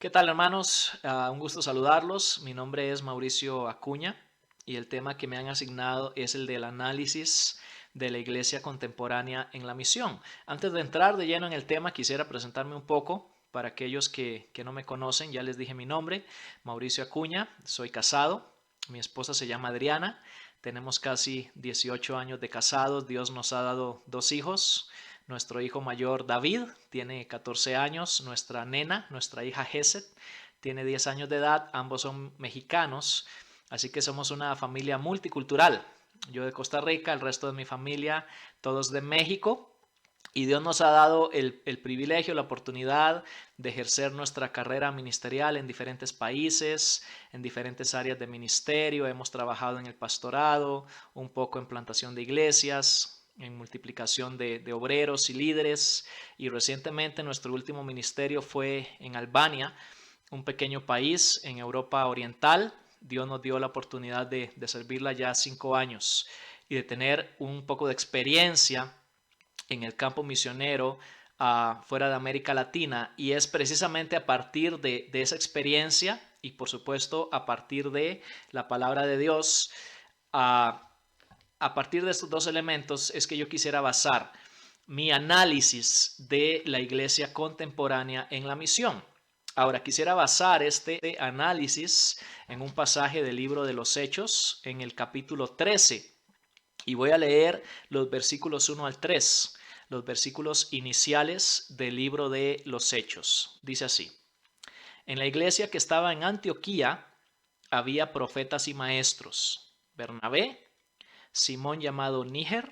¿Qué tal, hermanos? Un gusto saludarlos. Mi nombre es Mauricio Acuña y el tema que me han asignado es el del análisis de la iglesia contemporánea en la misión. Antes de entrar de lleno en el tema, quisiera presentarme un poco para aquellos que no me conocen. Ya les dije mi nombre, Mauricio Acuña. Soy casado. Mi esposa se llama Adriana. Tenemos casi 18 años de casados. Dios nos ha dado dos hijos. Nuestro hijo mayor David tiene 14 años, nuestra nena, nuestra hija Geset, tiene 10 años de edad, ambos son mexicanos, así que somos una familia multicultural. Yo de Costa Rica, el resto de mi familia, todos de México. Y Dios nos ha dado el privilegio, la oportunidad de ejercer nuestra carrera ministerial en diferentes países, en diferentes áreas de ministerio. Hemos trabajado en el pastorado, un poco en plantación de iglesias, en multiplicación de obreros y líderes. Y recientemente nuestro último ministerio fue en Albania, un pequeño país en Europa Oriental. Dios nos dio la oportunidad de servirla ya 5 años y de tener un poco de experiencia en el campo misionero fuera de América Latina, y es precisamente a partir de esa experiencia y por supuesto a partir de la palabra de Dios, a partir de estos dos elementos es que yo quisiera basar mi análisis de la iglesia contemporánea en la misión. Ahora, quisiera basar este análisis en un pasaje del libro de los Hechos, en el capítulo 13, y voy a leer los versículos 1 al 3, los versículos iniciales del libro de los Hechos. Dice así: En la iglesia que estaba en Antioquía había profetas y maestros: Bernabé, Simón llamado Níger,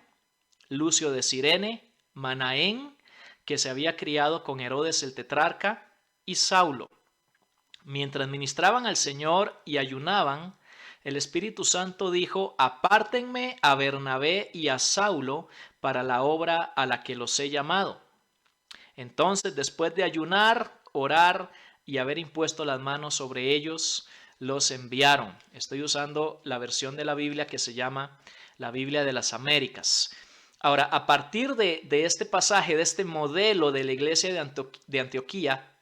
Lucio de Cirene, Manaén, que se había criado con Herodes el tetrarca, y Saulo. Mientras ministraban al Señor y ayunaban, el Espíritu Santo dijo: apártenme a Bernabé y a Saulo para la obra a la que los he llamado. Entonces, después de ayunar, orar y haber impuesto las manos sobre ellos, los enviaron. Estoy usando la versión de la Biblia que se llama la Biblia de las Américas. Ahora, a partir de este pasaje, de este modelo de la iglesia de Antioquía,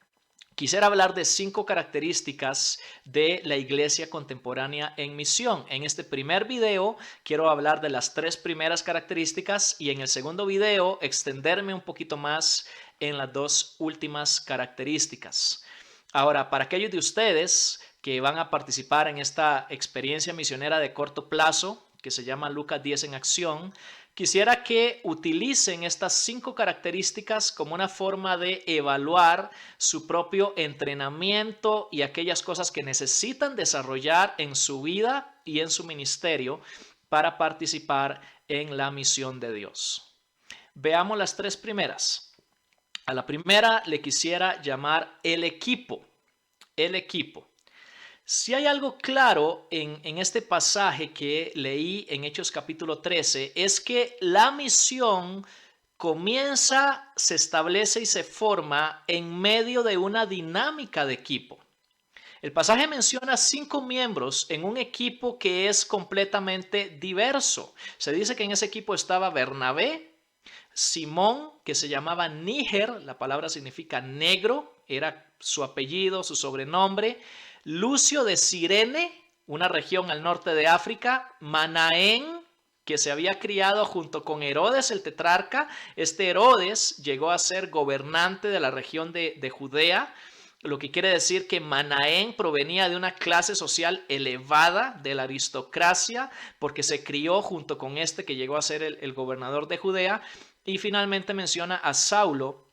quisiera hablar de 5 características de la iglesia contemporánea en misión. En este primer video quiero hablar de las 3 primeras características, y en el segundo video extenderme un poquito más en las 2 últimas características. Ahora, para aquellos de ustedes que van a participar en esta experiencia misionera de corto plazo, que se llama Lucas 10 en acción, quisiera que utilicen estas 5 características como una forma de evaluar su propio entrenamiento y aquellas cosas que necesitan desarrollar en su vida y en su ministerio para participar en la misión de Dios. Veamos las 3 primeras. A la primera le quisiera llamar el equipo. El equipo. Si hay algo claro en este pasaje que leí en Hechos capítulo 13, es que la misión comienza, se establece y se forma en medio de una dinámica de equipo. El pasaje menciona 5 miembros en un equipo que es completamente diverso. Se dice que en ese equipo estaba Bernabé, Simón, que se llamaba Níger, la palabra significa negro, era su apellido, su sobrenombre; Lucio de Cirene, una región al norte de África; Manaén, que se había criado junto con Herodes el tetrarca. Este Herodes llegó a ser gobernante de la región de Judea, lo que quiere decir que Manaén provenía de una clase social elevada, de la aristocracia, porque se crió junto con este que llegó a ser el gobernador de Judea. Y finalmente menciona a Saulo,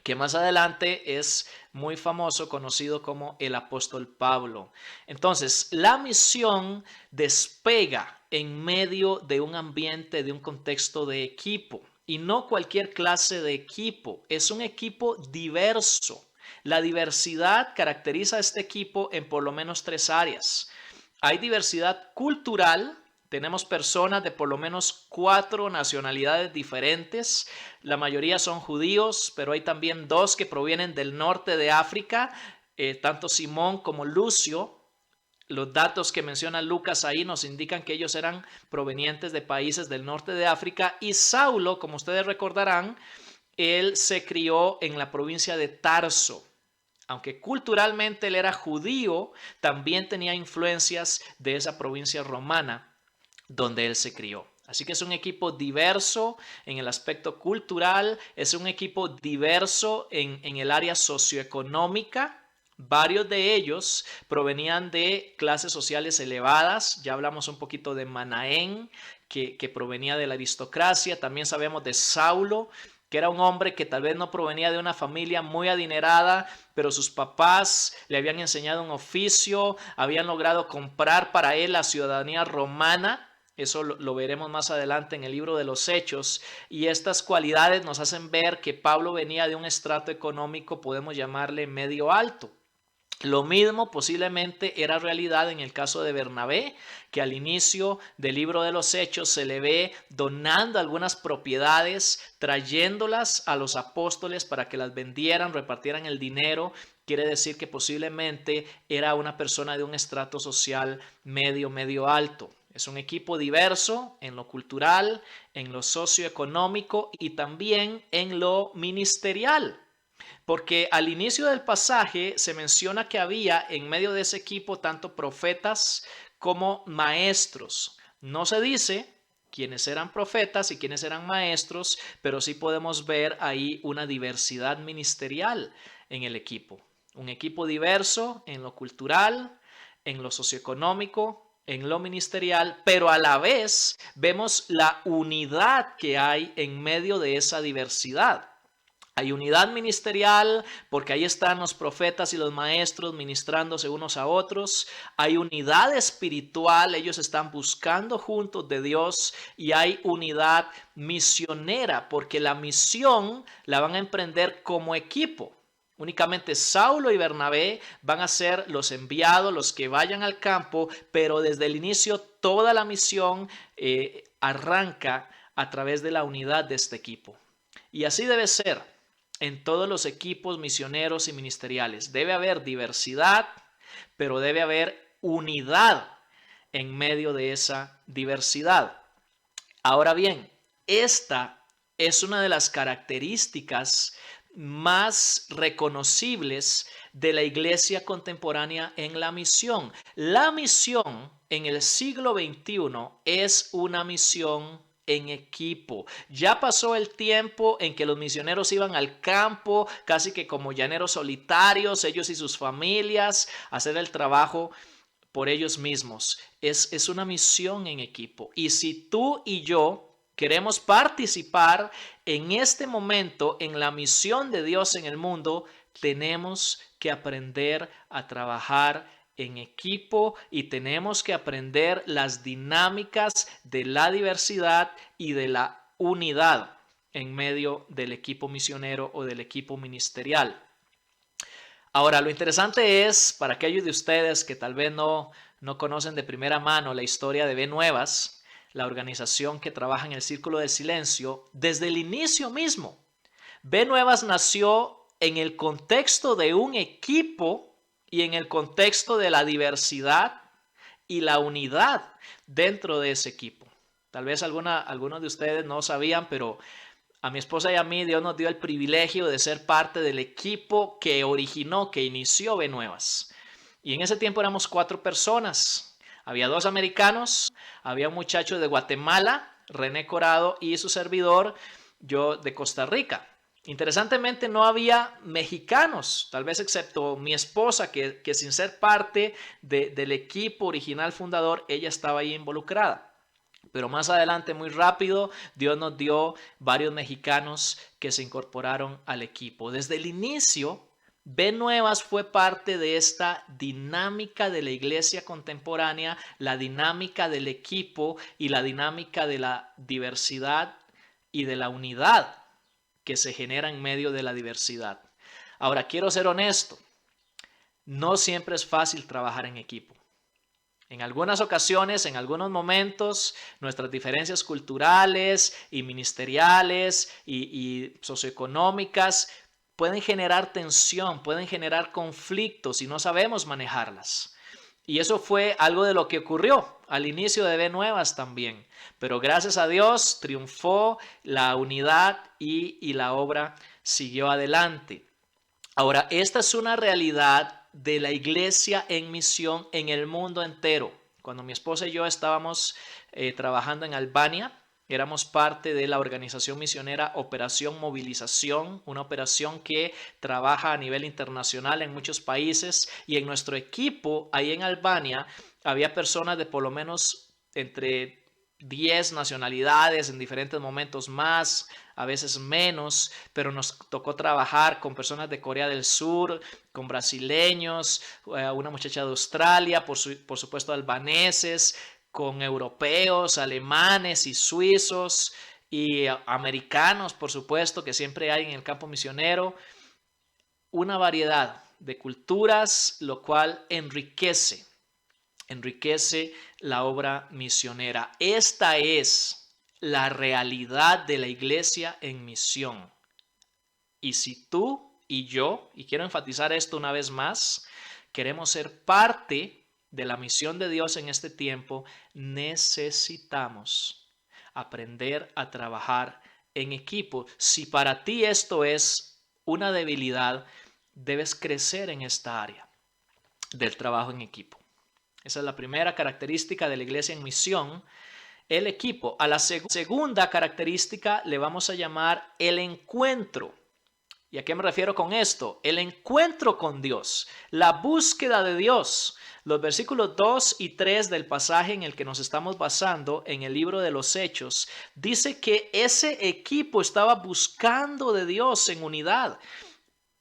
que más adelante es muy famoso, conocido como el apóstol Pablo. Entonces, la misión despega en medio de un ambiente, de un contexto de equipo, y no cualquier clase de equipo, es un equipo diverso. La diversidad caracteriza a este equipo en por lo menos 3 áreas. Hay diversidad cultural. Tenemos personas de por lo menos 4 nacionalidades diferentes. La mayoría son judíos, pero hay también 2 que provienen del norte de África, tanto Simón como Lucio. Los datos que menciona Lucas ahí nos indican que ellos eran provenientes de países del norte de África. Y Saulo, como ustedes recordarán, él se crió en la provincia de Tarso. aunque culturalmente él era judío, también tenía influencias de esa provincia romana donde él se crió. Así que es un equipo diverso en el aspecto cultural, es un equipo diverso en el área socioeconómica. Varios de ellos provenían de clases sociales elevadas. Ya hablamos un poquito de Manaén, que provenía de la aristocracia. También sabemos de Saulo, que era un hombre que tal vez no provenía de una familia muy adinerada, pero sus papás le habían enseñado un oficio, habían logrado comprar para él la ciudadanía romana. Eso lo veremos más adelante en el libro de los Hechos. Y estas cualidades nos hacen ver que Pablo venía de un estrato económico, podemos llamarle medio alto. Lo mismo posiblemente era realidad en el caso de Bernabé, que al inicio del libro de los Hechos se le ve donando algunas propiedades, trayéndolas a los apóstoles para que las vendieran, repartieran el dinero. Quiere decir que posiblemente era una persona de un estrato social medio alto. Es un equipo diverso en lo cultural, en lo socioeconómico y también en lo ministerial. Porque al inicio del pasaje se menciona que había en medio de ese equipo tanto profetas como maestros. No se dice quiénes eran profetas y quiénes eran maestros, pero sí podemos ver ahí una diversidad ministerial en el equipo. Un equipo diverso en lo cultural, en lo socioeconómico, en lo ministerial, pero a la vez vemos la unidad que hay en medio de esa diversidad. Hay unidad ministerial porque ahí están los profetas y los maestros ministrándose unos a otros. Hay unidad espiritual, ellos están buscando juntos de Dios. Y hay unidad misionera porque la misión la van a emprender como equipo. Únicamente Saulo y Bernabé van a ser los enviados, los que vayan al campo, pero desde el inicio toda la misión arranca a través de la unidad de este equipo. Y así debe ser en todos los equipos misioneros y ministeriales. Debe haber diversidad, pero debe haber unidad en medio de esa diversidad. Ahora bien, esta es una de las características más reconocibles de la iglesia contemporánea en la misión. La misión en el siglo XXI es una misión en equipo. Ya pasó el tiempo en que los misioneros iban al campo casi que como llaneros solitarios, ellos y sus familias, a hacer el trabajo por ellos mismos. Es una misión en equipo. Y si tú y yo queremos participar en este momento en la misión de Dios en el mundo, tenemos que aprender a trabajar en equipo y tenemos que aprender las dinámicas de la diversidad y de la unidad en medio del equipo misionero o del equipo ministerial. Ahora, lo interesante es, para aquellos de ustedes que tal vez no conocen de primera mano la historia de Ve Nuevas, la organización que trabaja en el Círculo del Silencio, desde el inicio mismo, Ve Nuevas nació en el contexto de un equipo y en el contexto de la diversidad y la unidad dentro de ese equipo. Tal vez algunos de ustedes no sabían, pero a mi esposa y a mí Dios nos dio el privilegio de ser parte del equipo que originó, que inició Ve Nuevas. Y en ese tiempo éramos 4 personas. Había 2 americanos, había un muchacho de Guatemala, René Corado, y su servidor, yo de Costa Rica. Interesantemente no había mexicanos, tal vez excepto mi esposa, que sin ser parte del equipo original fundador, ella estaba ahí involucrada. Pero más adelante, muy rápido, Dios nos dio varios mexicanos que se incorporaron al equipo. Desde el inicio, Ve Nuevas fue parte de esta dinámica de la iglesia contemporánea, la dinámica del equipo y la dinámica de la diversidad y de la unidad que se genera en medio de la diversidad. Ahora, quiero ser honesto, no siempre es fácil trabajar en equipo. En algunas ocasiones, en algunos momentos, nuestras diferencias culturales y ministeriales y socioeconómicas pueden generar tensión, pueden generar conflictos y no sabemos manejarlas. Y eso fue algo de lo que ocurrió al inicio de Ve Nuevas también. Pero gracias a Dios triunfó la unidad y la obra siguió adelante. Ahora, esta es una realidad de la iglesia en misión en el mundo entero. Cuando mi esposa y yo estábamos trabajando en Albania, éramos parte de la organización misionera Operación Movilización, una operación que trabaja a nivel internacional en muchos países, y en nuestro equipo ahí en Albania había personas de por lo menos entre 10 nacionalidades, en diferentes momentos más, a veces menos, pero nos tocó trabajar con personas de Corea del Sur, con brasileños, una muchacha de Australia, por supuesto albaneses, con europeos, alemanes y suizos y americanos, por supuesto, que siempre hay en el campo misionero. Una variedad de culturas, lo cual enriquece la obra misionera. Esta es la realidad de la iglesia en misión. Y si tú y yo, y quiero enfatizar esto una vez más, queremos ser parte de la misión de Dios en este tiempo, necesitamos aprender a trabajar en equipo. Si para ti esto es una debilidad, debes crecer en esta área del trabajo en equipo. Esa es la primera característica de la iglesia en misión, el equipo. A la segunda característica le vamos a llamar el encuentro. ¿Y a qué me refiero con esto? El encuentro con Dios, la búsqueda de Dios. Los versículos 2 y 3 del pasaje en el que nos estamos basando en el libro de los Hechos, dice que ese equipo estaba buscando de Dios en unidad,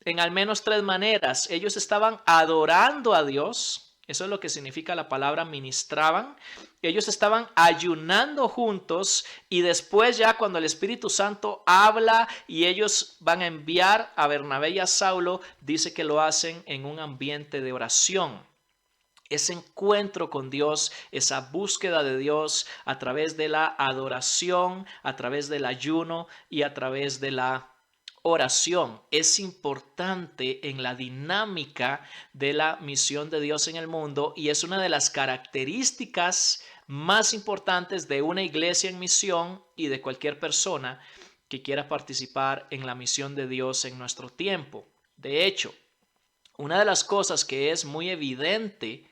en al menos tres maneras. Ellos estaban adorando a Dios. Eso es lo que significa la palabra ministraban. Ellos estaban ayunando juntos, y después ya cuando el Espíritu Santo habla y ellos van a enviar a Bernabé y a Saulo, dice que lo hacen en un ambiente de oración. Ese encuentro con Dios, esa búsqueda de Dios a través de la adoración, a través del ayuno y a través de la oración, es importante en la dinámica de la misión de Dios en el mundo, y es una de las características más importantes de una iglesia en misión y de cualquier persona que quiera participar en la misión de Dios en nuestro tiempo. De hecho, una de las cosas que es muy evidente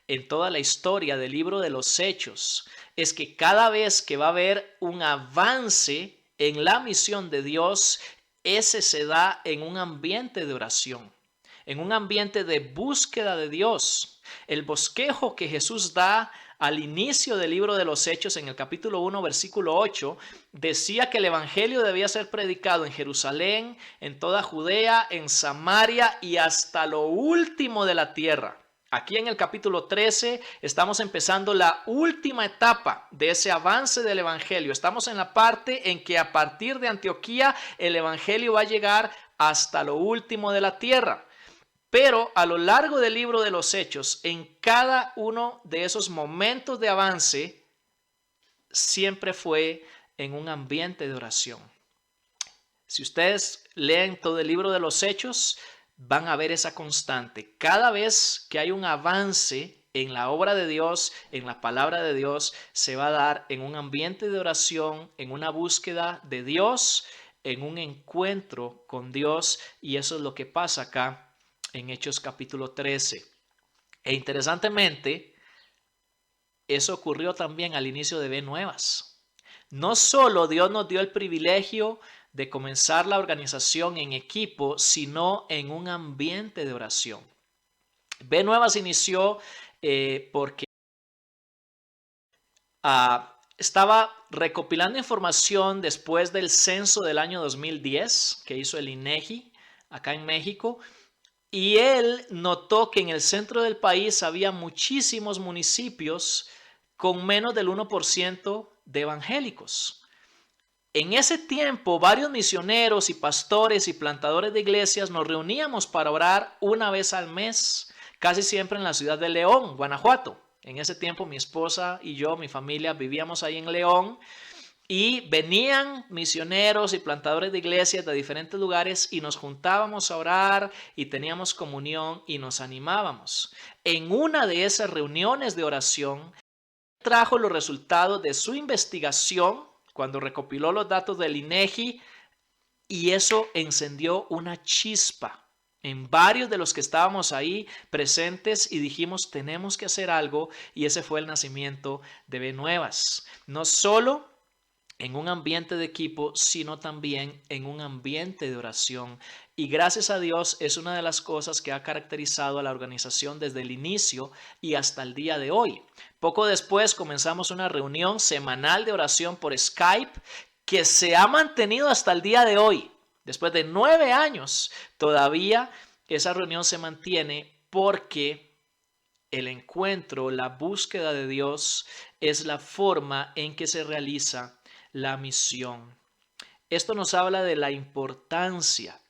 en toda la historia del libro de los Hechos es que cada vez que va a haber un avance en la misión de Dios, ese se da en un ambiente de oración, en un ambiente de búsqueda de Dios. El bosquejo que Jesús da al inicio del libro de los Hechos, en el capítulo 1, versículo 8, decía que el evangelio debía ser predicado en Jerusalén, en toda Judea, en Samaria y hasta lo último de la tierra. Aquí en el capítulo 13 estamos empezando la última etapa de ese avance del evangelio. Estamos en la parte en que a partir de Antioquía el evangelio va a llegar hasta lo último de la tierra. Pero a lo largo del libro de los Hechos, en cada uno de esos momentos de avance, siempre fue en un ambiente de oración. Si ustedes leen todo el libro de los Hechos, van a ver esa constante. Cada vez que hay un avance en la obra de Dios, en la palabra de Dios, se va a dar en un ambiente de oración, en una búsqueda de Dios, en un encuentro con Dios, y eso es lo que pasa acá en Hechos capítulo 13. E interesantemente, eso ocurrió también al inicio de B Nuevas. No solo Dios nos dio el privilegio de comenzar la organización en equipo, sino en un ambiente de oración. B Nuevas inició porque estaba recopilando información después del censo del año 2010 que hizo el INEGI acá en México, y él notó que en el centro del país había muchísimos municipios con menos del 1% de evangélicos. En ese tiempo, varios misioneros y pastores y plantadores de iglesias nos reuníamos para orar una vez al mes, casi siempre en la ciudad de León, Guanajuato. En ese tiempo mi esposa y yo, mi familia, vivíamos ahí en León, y venían misioneros y plantadores de iglesias de diferentes lugares y nos juntábamos a orar y teníamos comunión y nos animábamos. En una de esas reuniones de oración, trajo los resultados de su investigación cuando recopiló los datos del INEGI, y eso encendió una chispa en varios de los que estábamos ahí presentes y dijimos, tenemos que hacer algo, y ese fue el nacimiento de Benuevas. No solo en un ambiente de equipo, sino también en un ambiente de oración. Y gracias a Dios es una de las cosas que ha caracterizado a la organización desde el inicio y hasta el día de hoy. Poco después comenzamos una reunión semanal de oración por Skype que se ha mantenido hasta el día de hoy. Después de 9 años, todavía esa reunión se mantiene porque el encuentro, la búsqueda de Dios es la forma en que se realiza la misión. Esto nos habla de la importancia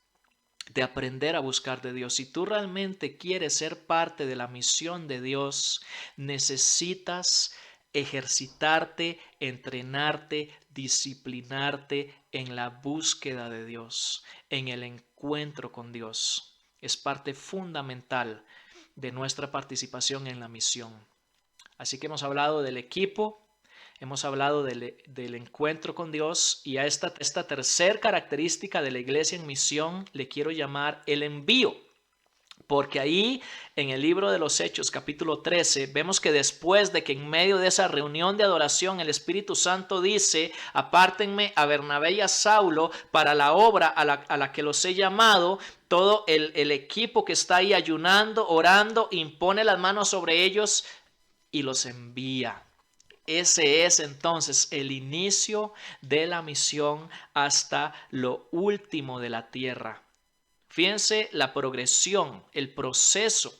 de aprender a buscar de Dios. Si tú realmente quieres ser parte de la misión de Dios, necesitas ejercitarte, entrenarte, disciplinarte en la búsqueda de Dios, en el encuentro con Dios. Es parte fundamental de nuestra participación en la misión. Así que hemos hablado del equipo, hemos hablado del encuentro con Dios, y a esta tercera característica de la iglesia en misión le quiero llamar el envío. Porque ahí en el libro de los Hechos capítulo 13 vemos que después de que en medio de esa reunión de adoración el Espíritu Santo dice: apártenme a Bernabé y a Saulo para la obra a la que los he llamado, todo el equipo que está ahí ayunando, orando, impone las manos sobre ellos y los envía. Ese es entonces el inicio de la misión hasta lo último de la tierra. Fíjense la progresión, el proceso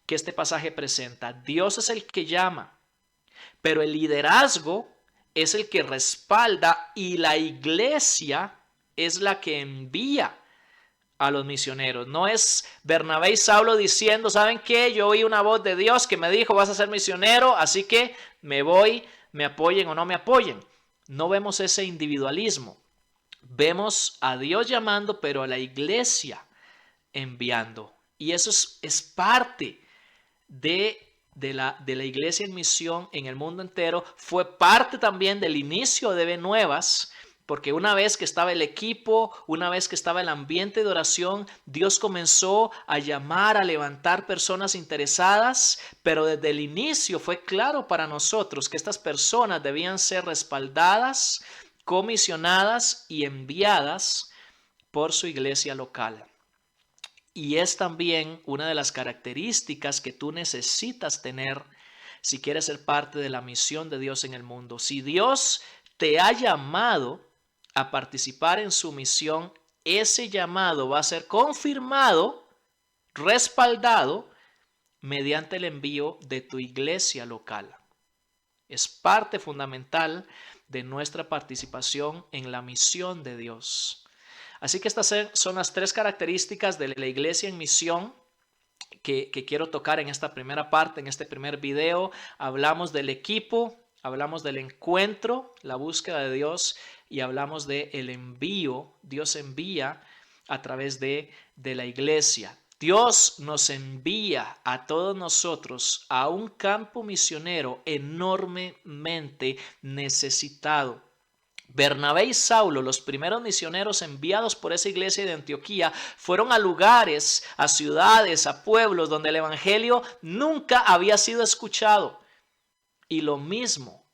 que este pasaje presenta. Dios es el que llama, pero el liderazgo es el que respalda, y la iglesia es la que envía a los misioneros. No es Bernabé y Saulo diciendo: ¿saben qué? Yo oí una voz de Dios que me dijo: vas a ser misionero, así que me voy, me apoyen o no me apoyen. No vemos ese individualismo. Vemos a Dios llamando, pero a la iglesia enviando. Y eso es parte de la iglesia en misión en el mundo entero. Fue parte también del inicio de Benuevas, porque una vez que estaba el equipo, una vez que estaba el ambiente de oración, Dios comenzó a llamar, a levantar personas interesadas, pero desde el inicio fue claro para nosotros que estas personas debían ser respaldadas, comisionadas y enviadas por su iglesia local. Y es también una de las características que tú necesitas tener si quieres ser parte de la misión de Dios en el mundo. Si Dios te ha llamado a participar en su misión, ese llamado va a ser confirmado, respaldado mediante el envío de tu iglesia local. Es parte fundamental de nuestra participación en la misión de Dios. Así que estas son las 3 características de la iglesia en misión que quiero tocar en esta primera parte, en este primer video. Hablamos del equipo, hablamos del encuentro, la búsqueda de Dios, y hablamos del envío. Dios envía a través de la iglesia. Dios nos envía a todos nosotros a un campo misionero enormemente necesitado. Bernabé y Saulo, los primeros misioneros enviados por esa iglesia de Antioquía, fueron a lugares, a ciudades, a pueblos donde el evangelio nunca había sido escuchado. Y lo mismo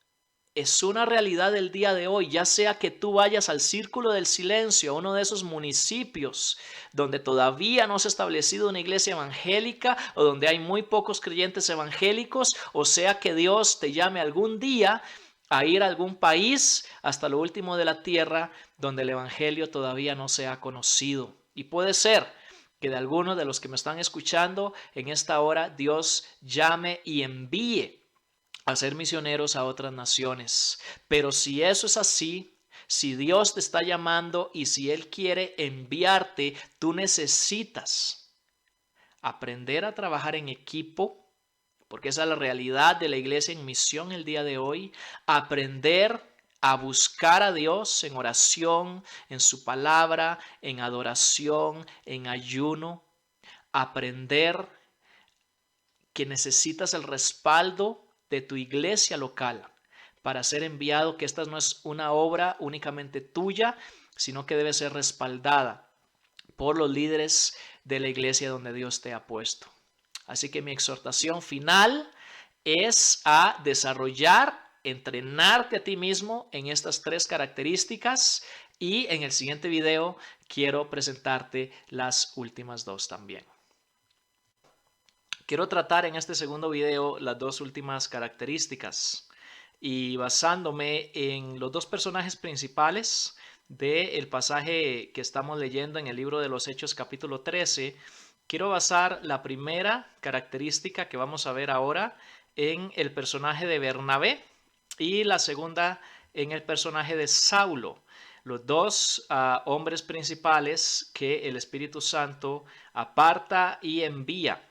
es una realidad del día de hoy, ya sea que tú vayas al Círculo del Silencio, a uno de esos municipios donde todavía no se ha establecido una iglesia evangélica o donde hay muy pocos creyentes evangélicos, o sea que Dios te llame algún día a ir a algún país hasta lo último de la tierra donde el evangelio todavía no se ha conocido. Y puede ser que de algunos de los que me están escuchando en esta hora Dios llame y envíe a ser misioneros a otras naciones. Pero si eso es así, si Dios te está llamando y si Él quiere enviarte, tú necesitas aprender a trabajar en equipo, porque esa es la realidad de la iglesia en misión el día de hoy. Aprender a buscar a Dios en oración, en su palabra, en adoración, en ayuno. Aprender que necesitas el respaldo de tu iglesia local para ser enviado, que esta no es una obra únicamente tuya, sino que debe ser respaldada por los líderes de la iglesia donde Dios te ha puesto. Así que mi exhortación final es a desarrollar, entrenarte a ti mismo en estas 3 características, y en el siguiente video quiero presentarte las últimas 2 también. Quiero tratar en este segundo video las 2 últimas características y basándome en los 2 personajes principales del pasaje que estamos leyendo en el libro de los Hechos capítulo 13, quiero basar la primera característica que vamos a ver ahora en el personaje de Bernabé y la segunda en el personaje de Saulo, los 2 hombres principales que el Espíritu Santo aparta y envía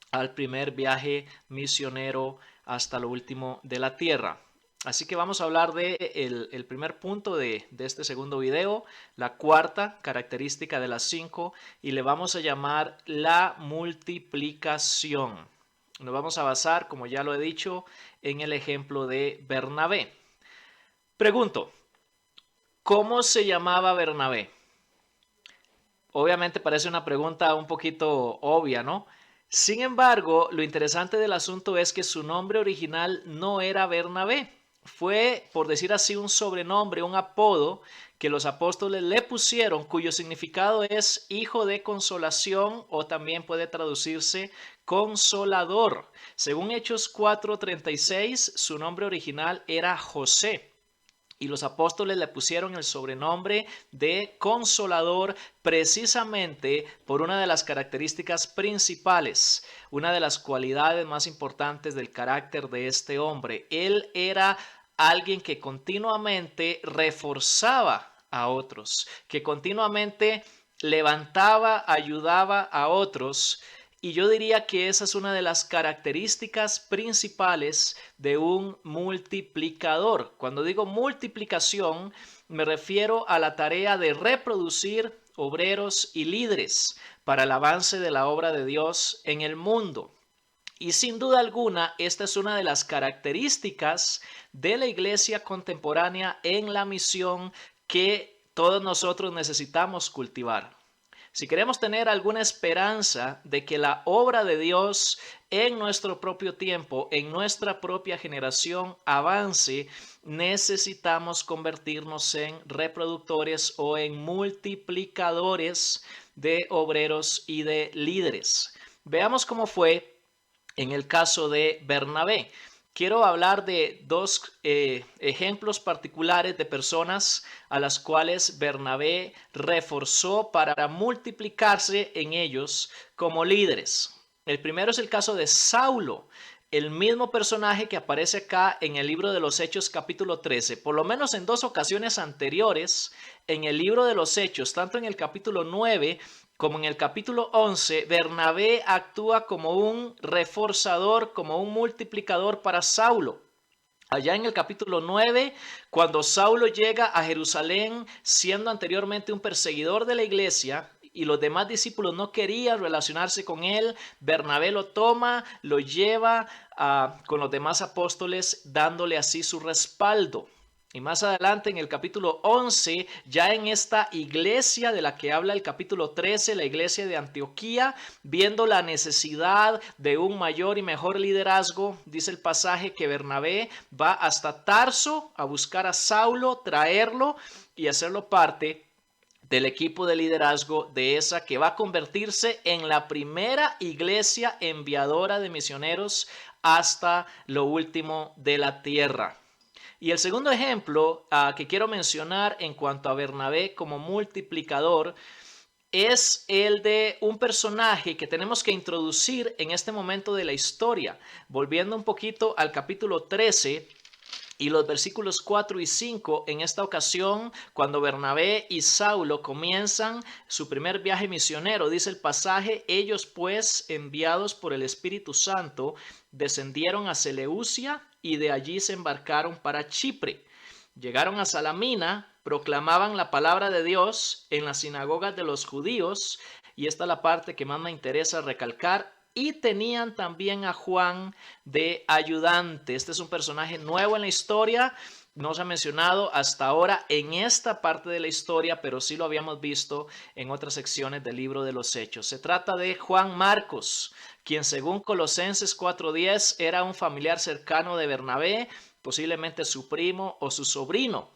al primer viaje misionero hasta lo último de la tierra. Así que vamos a hablar de el primer punto de este segundo video, la cuarta característica de las 5, y le vamos a llamar la multiplicación. Nos vamos a basar, como ya lo he dicho, en el ejemplo de Bernabé. Pregunto, ¿cómo se llamaba Bernabé? Obviamente parece una pregunta un poquito obvia, ¿no? Sin embargo, lo interesante del asunto es que su nombre original no era Bernabé. Fue, por decir así, un sobrenombre, un apodo que los apóstoles le pusieron, cuyo significado es hijo de consolación, o también puede traducirse consolador. Según Hechos 4:36, su nombre original era José. Y los apóstoles le pusieron el sobrenombre de Consolador precisamente por una de las características principales, una de las cualidades más importantes del carácter de este hombre. Él era alguien que continuamente reforzaba a otros, que continuamente levantaba, ayudaba a otros. Y yo diría que esa es una de las características principales de un multiplicador. Cuando digo multiplicación, me refiero a la tarea de reproducir obreros y líderes para el avance de la obra de Dios en el mundo. Y sin duda alguna, esta es una de las características de la iglesia contemporánea en la misión que todos nosotros necesitamos cultivar. Si queremos tener alguna esperanza de que la obra de Dios en nuestro propio tiempo, en nuestra propia generación avance, necesitamos convertirnos en reproductores o en multiplicadores de obreros y de líderes. Veamos cómo fue en el caso de Bernabé. Quiero hablar de 2 ejemplos particulares de personas a las cuales Bernabé reforzó para multiplicarse en ellos como líderes. El primero es el caso de Saulo, el mismo personaje que aparece acá en el libro de los Hechos capítulo 13. Por lo menos en 2 ocasiones anteriores en el libro de los Hechos, tanto en el capítulo 9 como en el capítulo 11, Bernabé actúa como un reforzador, como un multiplicador para Saulo. Allá en el capítulo 9, cuando Saulo llega a Jerusalén siendo anteriormente un perseguidor de la iglesia y los demás discípulos no querían relacionarse con él, Bernabé lo toma, lo lleva con los demás apóstoles, dándole así su respaldo. Y más adelante en el capítulo 11, ya en esta iglesia de la que habla el capítulo 13, la iglesia de Antioquía, viendo la necesidad de un mayor y mejor liderazgo, dice el pasaje que Bernabé va hasta Tarso a buscar a Saulo, traerlo y hacerlo parte del equipo de liderazgo de esa que va a convertirse en la primera iglesia enviadora de misioneros hasta lo último de la tierra. Y el segundo ejemplo que quiero mencionar en cuanto a Bernabé como multiplicador es el de un personaje que tenemos que introducir en este momento de la historia. Volviendo un poquito al capítulo 13 y los versículos 4 y 5, en esta ocasión, cuando Bernabé y Saulo comienzan su primer viaje misionero, dice el pasaje: ellos pues, enviados por el Espíritu Santo, descendieron a Seleucia y de allí se embarcaron para Chipre. Llegaron a Salamina, proclamaban la palabra de Dios en las sinagogas de los judíos, y esta es la parte que más me interesa recalcar, y tenían también a Juan de ayudante. Este es un personaje nuevo en la historia no se ha mencionado hasta ahora en esta parte de la historia, pero sí lo habíamos visto en otras secciones del libro de los Hechos. Se trata de Juan Marcos, quien según Colosenses 4:10 era un familiar cercano de Bernabé, posiblemente su primo o su sobrino.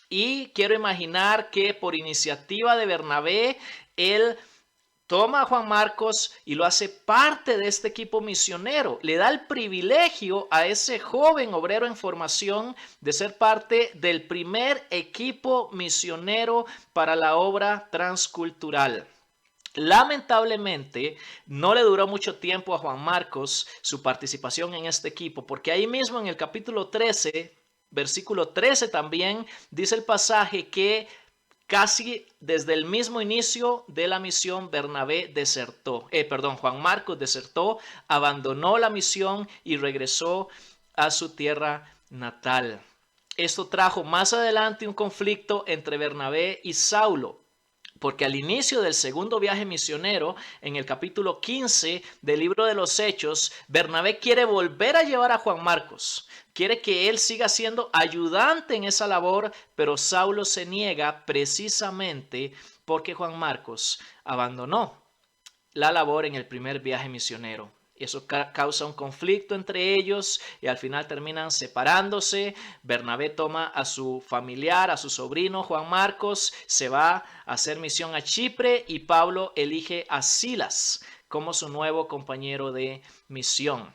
Y quiero imaginar que por iniciativa de Bernabé, él toma a Juan Marcos y lo hace parte de este equipo misionero. Le da el privilegio a ese joven obrero en formación de ser parte del primer equipo misionero para la obra transcultural. Lamentablemente, no le duró mucho tiempo a Juan Marcos su participación en este equipo, porque ahí mismo en el capítulo 13, versículo 13 también, dice el pasaje que casi desde el mismo inicio de la misión, Juan Marcos desertó, abandonó la misión y regresó a su tierra natal. Esto trajo más adelante un conflicto entre Bernabé y Saulo, porque al inicio del segundo viaje misionero, en el capítulo 15 del libro de los Hechos, Bernabé quiere volver a llevar a Juan Marcos. Quiere que él siga siendo ayudante en esa labor, pero Saulo se niega precisamente porque Juan Marcos abandonó la labor en el primer viaje misionero. Eso causa un conflicto entre ellos y al final terminan separándose. Bernabé toma a su familiar, a su sobrino Juan Marcos, se va a hacer misión a Chipre y Pablo elige a Silas como su nuevo compañero de misión.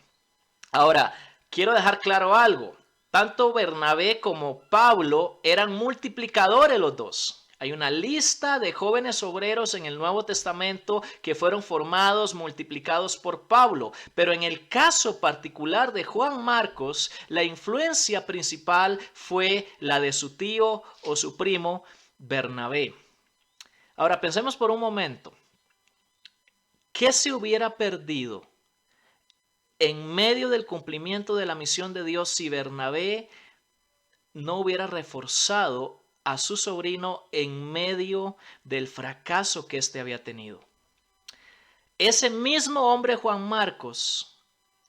Ahora, quiero dejar claro algo. Tanto Bernabé como Pablo eran multiplicadores los dos. Hay una lista de jóvenes obreros en el Nuevo Testamento que fueron formados, multiplicados por Pablo. Pero en el caso particular de Juan Marcos, la influencia principal fue la de su tío o su primo Bernabé. Ahora pensemos por un momento. ¿Qué se hubiera perdido en medio del cumplimiento de la misión de Dios si Bernabé no hubiera reforzado a su sobrino en medio del fracaso que éste había tenido? Ese mismo hombre Juan Marcos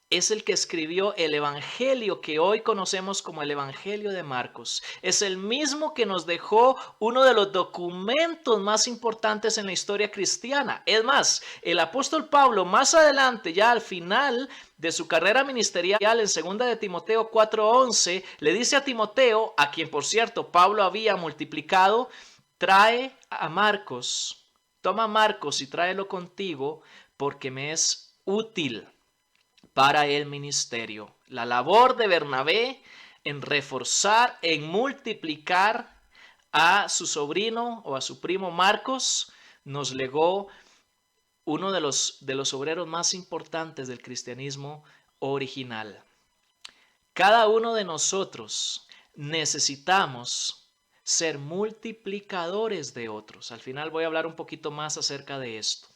es el que escribió el evangelio que hoy conocemos como el Evangelio de Marcos. Es el mismo que nos dejó uno de los documentos más importantes en la historia cristiana. Es más, el apóstol Pablo más adelante, ya al final de su carrera ministerial, en 2 de Timoteo 4:11, le dice a Timoteo, a quien por cierto Pablo había multiplicado, trae a Marcos, toma a Marcos y tráelo contigo porque me es útil para el ministerio. La labor de Bernabé en reforzar, en multiplicar a su sobrino o a su primo Marcos, nos legó uno de los obreros más importantes del cristianismo original. Cada uno de nosotros necesitamos ser multiplicadores de otros. Al final voy a hablar un poquito más acerca de esto.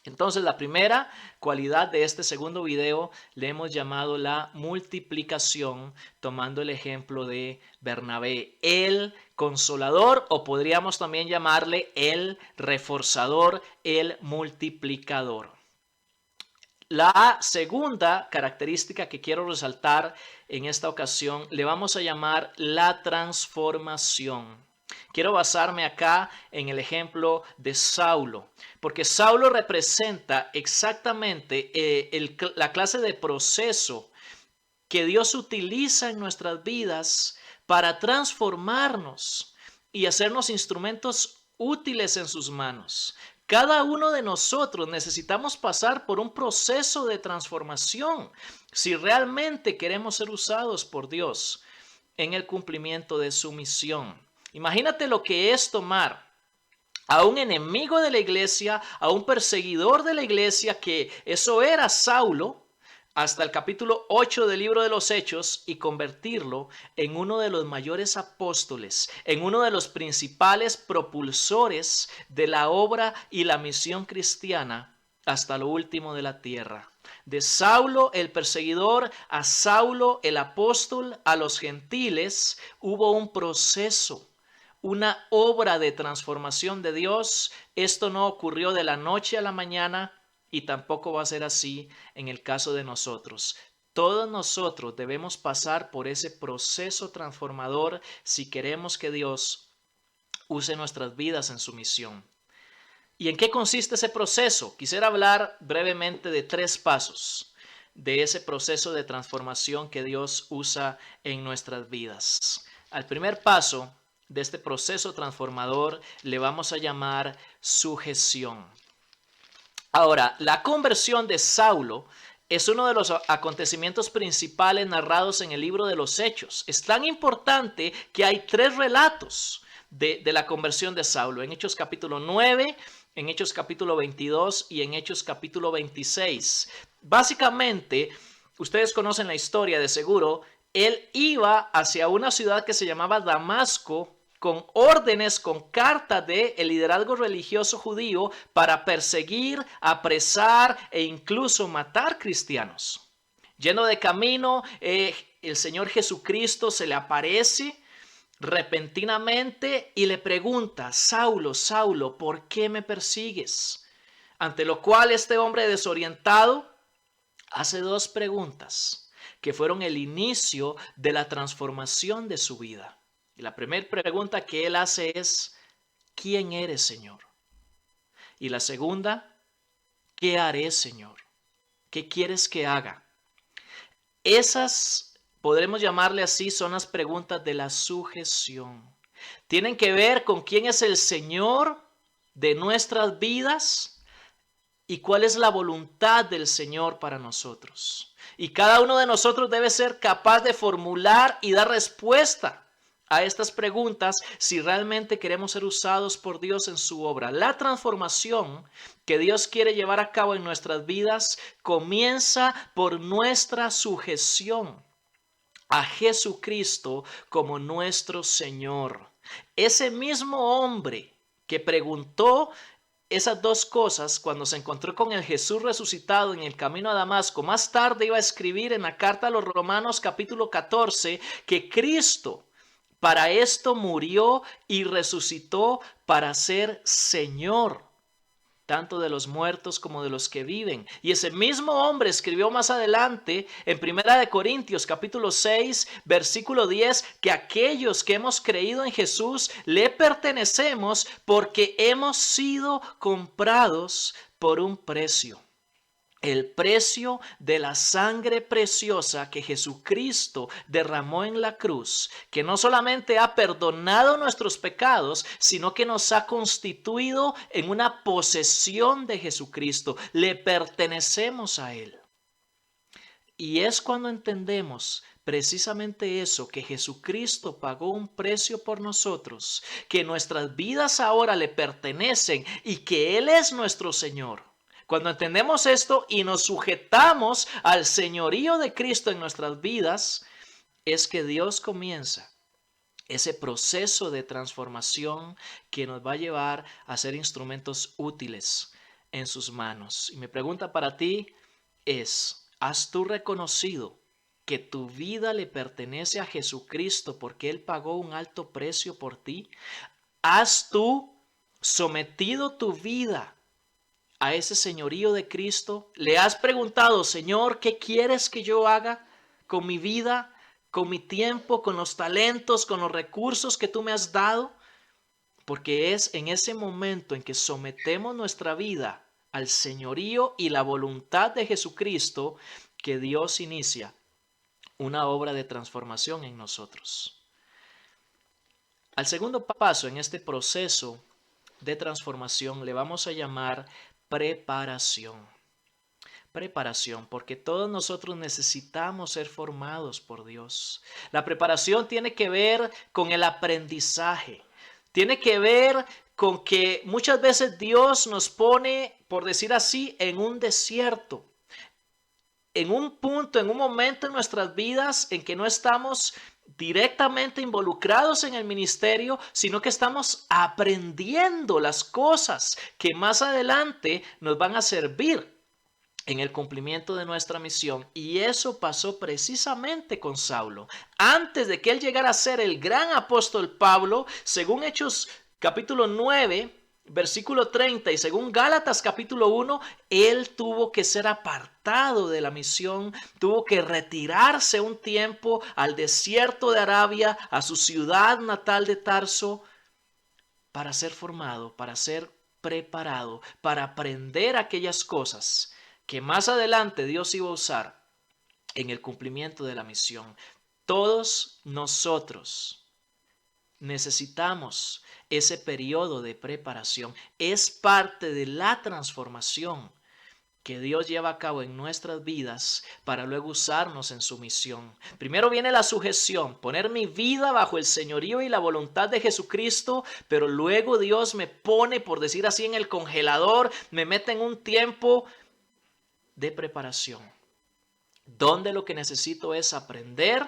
Entonces, la primera cualidad de este segundo video le hemos llamado la multiplicación, tomando el ejemplo de Bernabé, el consolador, o podríamos también llamarle el reforzador, el multiplicador. La segunda característica que quiero resaltar en esta ocasión le vamos a llamar la transformación. Quiero basarme acá en el ejemplo de Saulo, porque Saulo representa exactamente la clase de proceso que Dios utiliza en nuestras vidas para transformarnos y hacernos instrumentos útiles en sus manos. Cada uno de nosotros necesitamos pasar por un proceso de transformación si realmente queremos ser usados por Dios en el cumplimiento de su misión. Imagínate lo que es tomar a un enemigo de la iglesia, a un perseguidor de la iglesia, que eso era Saulo, hasta el capítulo 8 del libro de los Hechos, y convertirlo en uno de los mayores apóstoles, en uno de los principales propulsores de la obra y la misión cristiana hasta lo último de la tierra. De Saulo el perseguidor a Saulo el apóstol a los gentiles, hubo un proceso, una obra de transformación de Dios. Esto no ocurrió de la noche a la mañana y tampoco va a ser así en el caso de nosotros. Todos nosotros debemos pasar por ese proceso transformador si queremos que Dios use nuestras vidas en su misión. ¿Y en qué consiste ese proceso? Quisiera hablar brevemente de 3 pasos de ese proceso de transformación que Dios usa en nuestras vidas. Al primer paso de este proceso transformador le vamos a llamar sujeción. Ahora, la conversión de Saulo es uno de los acontecimientos principales narrados en el libro de los Hechos. Es tan importante que hay 3 relatos de la conversión de Saulo. En Hechos capítulo 9, en Hechos capítulo 22 y en Hechos capítulo 26. Básicamente, ustedes conocen la historia de seguro. Él iba hacia una ciudad que se llamaba Damasco, con órdenes, con cartas del liderazgo religioso judío para perseguir, apresar e incluso matar cristianos. Yendo de camino, el Señor Jesucristo se le aparece repentinamente y le pregunta: Saulo, Saulo, ¿por qué me persigues? Ante lo cual este hombre desorientado hace 2 preguntas que fueron el inicio de la transformación de su vida. Y la primera pregunta que él hace es: ¿quién eres, Señor? Y la segunda: ¿qué haré, Señor? ¿Qué quieres que haga? Esas, podremos llamarle así, son las preguntas de la sujeción. Tienen que ver con quién es el Señor de nuestras vidas y cuál es la voluntad del Señor para nosotros. Y cada uno de nosotros debe ser capaz de formular y dar respuesta a estas preguntas si realmente queremos ser usados por Dios en su obra. La transformación que Dios quiere llevar a cabo en nuestras vidas comienza por nuestra sujeción a Jesucristo como nuestro Señor. Ese mismo hombre que preguntó esas 2 cosas cuando se encontró con el Jesús resucitado en el camino a Damasco, más tarde iba a escribir en la carta a los Romanos capítulo 14 que Cristo para esto murió y resucitó, para ser Señor, tanto de los muertos como de los que viven. Y ese mismo hombre escribió más adelante en 1 Corintios capítulo 6, versículo 10, que aquellos que hemos creído en Jesús le pertenecemos porque hemos sido comprados por un precio. El precio de la sangre preciosa que Jesucristo derramó en la cruz, que no solamente ha perdonado nuestros pecados, sino que nos ha constituido en una posesión de Jesucristo. Le pertenecemos a Él. Y es cuando entendemos precisamente eso, que Jesucristo pagó un precio por nosotros, que nuestras vidas ahora le pertenecen y que Él es nuestro Señor. Cuando entendemos esto y nos sujetamos al señorío de Cristo en nuestras vidas, es que Dios comienza ese proceso de transformación que nos va a llevar a ser instrumentos útiles en sus manos. Y mi pregunta para ti es: ¿has tú reconocido que tu vida le pertenece a Jesucristo porque Él pagó un alto precio por ti? ¿Has tú sometido tu vida a ese señorío de Cristo? ¿Le has preguntado: Señor, ¿qué quieres que yo haga con mi vida, con mi tiempo, con los talentos, con los recursos que tú me has dado? Porque es en ese momento en que sometemos nuestra vida al señorío y la voluntad de Jesucristo que Dios inicia una obra de transformación en nosotros. Al segundo paso en este proceso de transformación le vamos a llamar preparación. Preparación, porque todos nosotros necesitamos ser formados por Dios. La preparación tiene que ver con el aprendizaje. Tiene que ver con que muchas veces Dios nos pone, por decir así, en un desierto. En un punto, en un momento en nuestras vidas en que no estamos directamente involucrados en el ministerio, sino que estamos aprendiendo las cosas que más adelante nos van a servir en el cumplimiento de nuestra misión. Y eso pasó precisamente con Saulo. Antes de que él llegara a ser el gran apóstol Pablo, según Hechos capítulo 9, Versículo 30, y según Gálatas capítulo 1, él tuvo que ser apartado de la misión, tuvo que retirarse un tiempo al desierto de Arabia, a su ciudad natal de Tarso, para ser formado, para ser preparado, para aprender aquellas cosas que más adelante Dios iba a usar en el cumplimiento de la misión. Todos nosotros necesitamos ese periodo de preparación. Es parte de la transformación que Dios lleva a cabo en nuestras vidas para luego usarnos en su misión. Primero viene la sujeción, poner mi vida bajo el señorío y la voluntad de Jesucristo, pero luego Dios me pone, por decir así, en el congelador, me mete en un tiempo de preparación, donde lo que necesito es aprender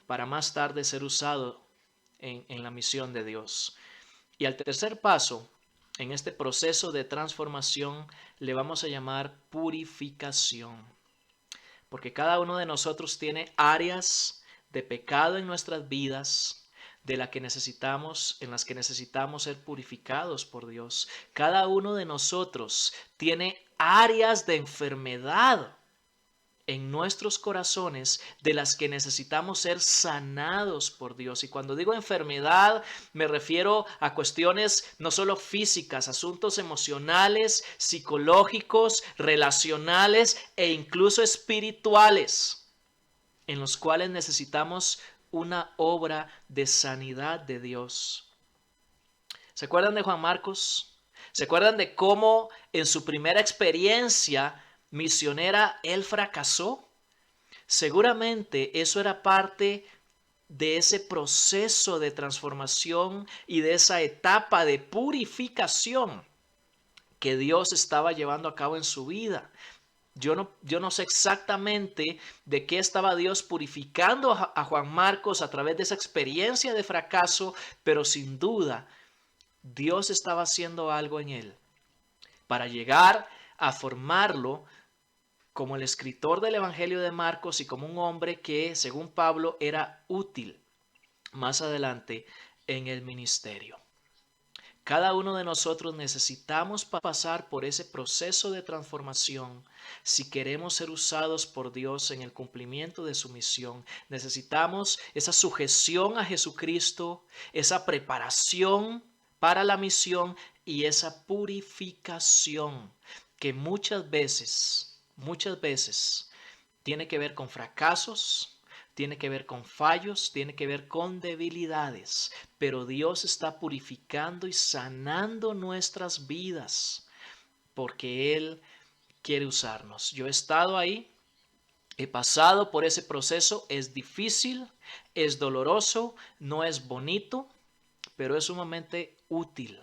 para más tarde ser usado en la misión de Dios. Y al tercer paso, en este proceso de transformación, le vamos a llamar purificación. Porque cada uno de nosotros tiene áreas de pecado en nuestras vidas, en las que necesitamos ser purificados por Dios. Cada uno de nosotros tiene áreas de enfermedad en nuestros corazones de las que necesitamos ser sanados por Dios. Y cuando digo enfermedad, me refiero a cuestiones no solo físicas, asuntos emocionales, psicológicos, relacionales e incluso espirituales, en los cuales necesitamos una obra de sanidad de Dios. ¿Se acuerdan de Juan Marcos? ¿Se acuerdan de cómo en su primera experiencia misionera él fracasó? Seguramente eso era parte de ese proceso de transformación y de esa etapa de purificación que Dios estaba llevando a cabo en su vida. Yo no sé exactamente de qué estaba Dios purificando a Juan Marcos a través de esa experiencia de fracaso, pero sin duda Dios estaba haciendo algo en él para llegar a formarlo como el escritor del Evangelio de Marcos y como un hombre que, según Pablo, era útil más adelante en el ministerio. Cada uno de nosotros necesitamos pasar por ese proceso de transformación si queremos ser usados por Dios en el cumplimiento de su misión. Necesitamos esa sujeción a Jesucristo, esa preparación para la misión y esa purificación que muchas veces tiene que ver con fracasos, tiene que ver con fallos, tiene que ver con debilidades, pero Dios está purificando y sanando nuestras vidas porque Él quiere usarnos. Yo he estado ahí, he pasado por ese proceso, es difícil, es doloroso, no es bonito, pero es sumamente útil.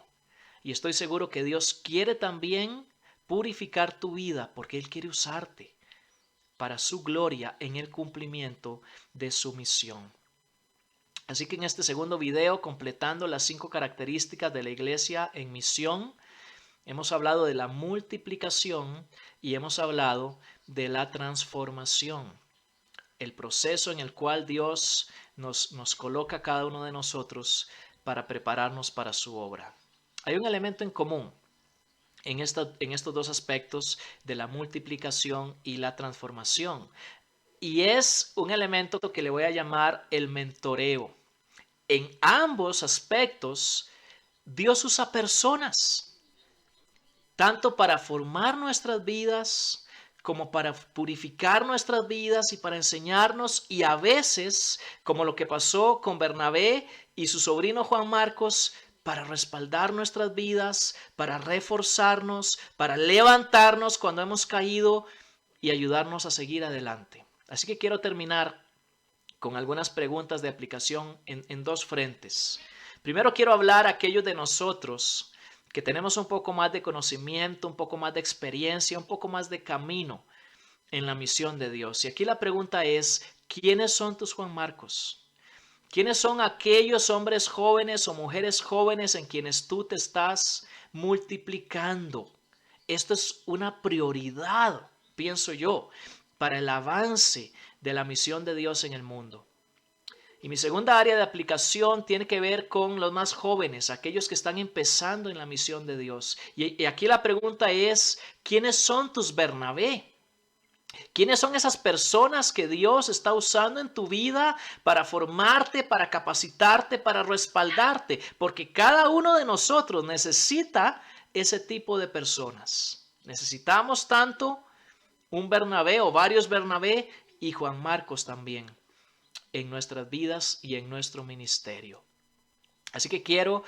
Y estoy seguro que Dios quiere también purificar tu vida porque Él quiere usarte para su gloria en el cumplimiento de su misión. Así que en este segundo video, completando las 5 características de la iglesia en misión, hemos hablado de la multiplicación y hemos hablado de la transformación, el proceso en el cual Dios nos coloca a cada uno de nosotros para prepararnos para su obra. Hay un elemento en común en estos dos aspectos de la multiplicación y la transformación. Y es un elemento que le voy a llamar el mentoreo. En ambos aspectos, Dios usa personas, tanto para formar nuestras vidas como para purificar nuestras vidas y para enseñarnos, y a veces, como lo que pasó con Bernabé y su sobrino Juan Marcos, para respaldar nuestras vidas, para reforzarnos, para levantarnos cuando hemos caído y ayudarnos a seguir adelante. Así que quiero terminar con algunas preguntas de aplicación en dos frentes. Primero quiero hablar a aquellos de nosotros que tenemos un poco más de conocimiento, un poco más de experiencia, un poco más de camino en la misión de Dios. Y aquí la pregunta es, ¿quiénes son tus Juan Marcos? ¿Quiénes son aquellos hombres jóvenes o mujeres jóvenes en quienes tú te estás multiplicando? Esto es una prioridad, pienso yo, para el avance de la misión de Dios en el mundo. Y mi segunda área de aplicación tiene que ver con los más jóvenes, aquellos que están empezando en la misión de Dios. Y aquí la pregunta es, ¿quiénes son tus Bernabé? ¿Quiénes son esas personas que Dios está usando en tu vida para formarte, para capacitarte, para respaldarte? Porque cada uno de nosotros necesita ese tipo de personas. Necesitamos tanto un Bernabé o varios Bernabé y Juan Marcos también en nuestras vidas y en nuestro ministerio. Así que quiero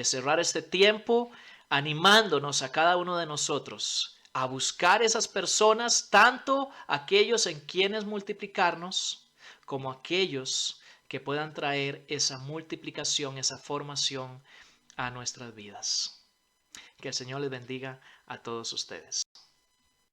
cerrar este tiempo animándonos a cada uno de nosotros a buscar esas personas, tanto aquellos en quienes multiplicarnos, como aquellos que puedan traer esa multiplicación, esa formación a nuestras vidas. Que el Señor les bendiga a todos ustedes.